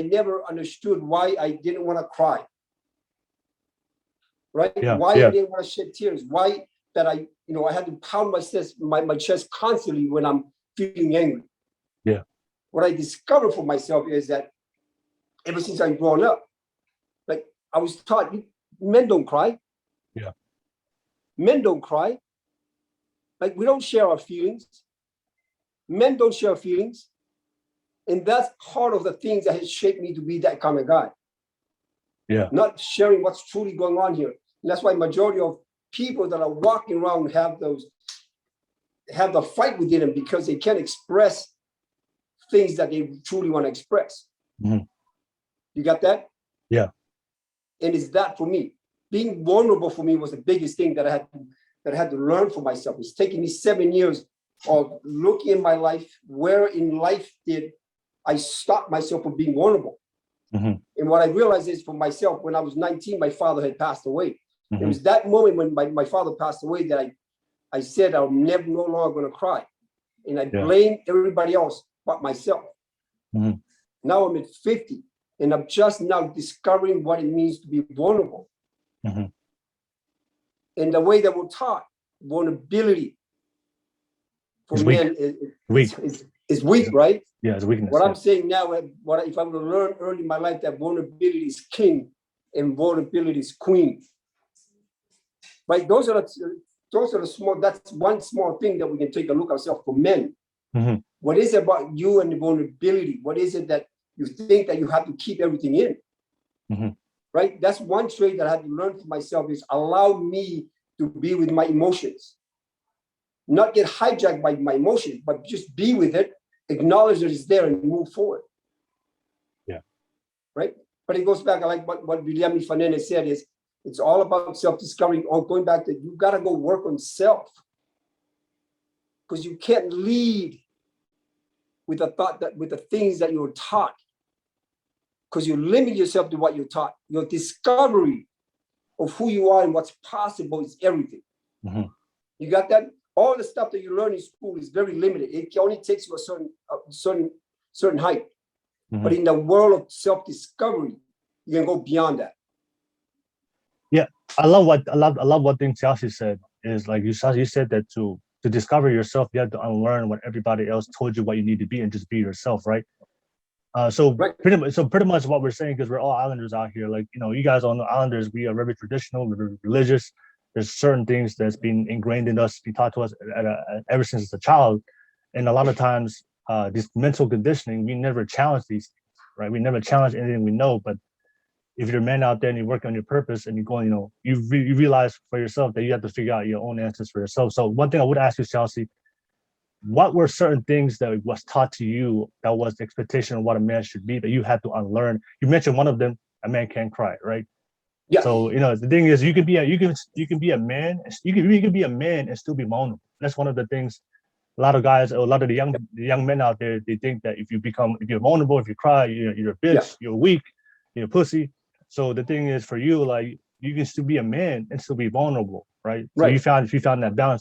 never understood why I didn't want to cry. Right? Yeah, why yeah. I didn't want to shed tears. Why that I had to pound my chest constantly when I'm feeling angry. Yeah. What I discovered for myself is that ever since I've grown up, like I was taught, men don't cry. Yeah. Men don't cry. Like we don't share our feelings. Men don't share feelings. And that's part of the things that has shaped me to be that kind of guy. Yeah. Not sharing what's truly going on here. And that's why majority of people that are walking around have the fight within them because they can't express things that they truly want to express. Mm-hmm. You got that? Yeah. And it's that for me. Being vulnerable for me was the biggest thing that I had to learn for myself. It's taking me 7 years of looking in my life. Where in life did I stop myself from being vulnerable? Mm-hmm. And what I realized is for myself, when I was 19, my father had passed away. Mm-hmm. It was that moment when my father passed away that I said I'm no longer going to cry. And I blamed everybody else but myself. Mm-hmm. Now I'm at 50 and I'm just now discovering what it means to be vulnerable. Mm-hmm. And the way that we're taught, vulnerability for men is weak, right? Yeah, it's weakness. What I'm saying now, if I were to learn early in my life that vulnerability is king and vulnerability is queen. Right? Those are the small, that's one small thing that we can take a look ourselves for men. Mm-hmm. What is it about you and the vulnerability? What is it that you think that you have to keep everything in? Mm-hmm. Right? That's one trait that I had to learn for myself is allow me to be with my emotions. Not get hijacked by my emotions, but just be with it, acknowledge that it's there and move forward. Yeah. Right? But it goes back, I like what William-nacouzi said is, it's all about self-discovery or going back to, you got to go work on self. Because you can't lead with the thought that with the things that you're taught. Because you limit yourself to what you're taught. Your discovery of who you are and what's possible is everything. Mm-hmm. You got that? All the stuff that you learn in school is very limited. It only takes you a certain height. Mm-hmm. But in the world of self-discovery, you can go beyond that. Yeah, I love what thing Chelsea said is like you said that to discover yourself, you have to unlearn what everybody else told you what you need to be and just be yourself, right? So pretty much what we're saying, because we're all islanders out here, like, you guys all know islanders, we are very traditional, we're very religious. There's certain things that's been ingrained in us, been taught to us ever since as a child. And a lot of times, this mental conditioning, we never challenge these things, right? We never challenge anything we know, but if you're a man out there and you work on your purpose and you're going, you realize for yourself that you have to figure out your own answers for yourself. So one thing I would ask you, Chelsea, what were certain things that was taught to you that was the expectation of what a man should be that you had to unlearn? You mentioned one of them, a man can't cry, right? Yeah. So the thing is, you can be a man, you can be a man and still be vulnerable. That's one of the things. A lot of guys, a lot of the young men out there, they think that if you're vulnerable, if you cry, you're a bitch, you're weak, you're a pussy. So the thing is, for you, like, you can still be a man and still be vulnerable, right? So you found that balance.